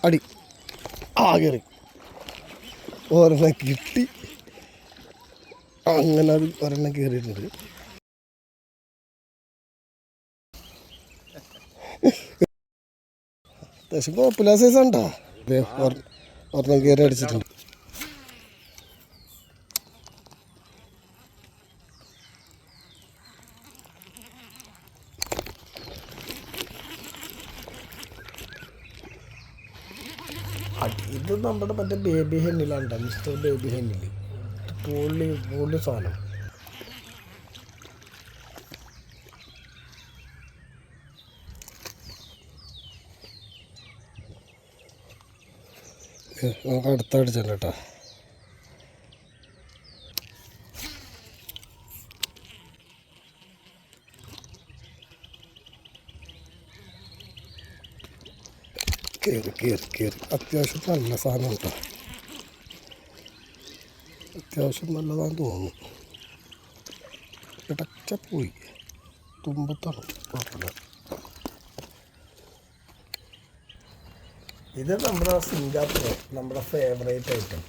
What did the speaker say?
അടി കയറി ഒരെണ്ണം കിട്ടി. അങ്ങനെ അത് ഒരെണ്ണം കയറിയിട്ടുണ്ട്. അത്യാവശ്യം കുഴപ്പമില്ല സൈസാണ്ടാ. ഒരെണ്ണം കയറി അടിച്ചിട്ടുണ്ട്. ഇത് നമ്മുടെ മറ്റേ ബേബി ഹെന്നിലാണ്ട, മിസ്റ്റർ ബേബി ഹെന്നിൽ പൊള്ളി സാധനം. നമുക്ക് അടുത്തടിച്ചല്ല കേട്ടോ. കയറി അത്യാവശ്യം നല്ല സാധനം കേട്ടോ. അത്യാവശ്യം നല്ലതാണെന്ന് തോന്നുന്നു. ഇടച്ച പോയി തുമ്പത്താണ്. കുഴപ്പമില്ല. ഇത് നമ്മുടെ സിംഗാപ്പൂർ, നമ്മുടെ ഫേവറേറ്റ് ഐറ്റം.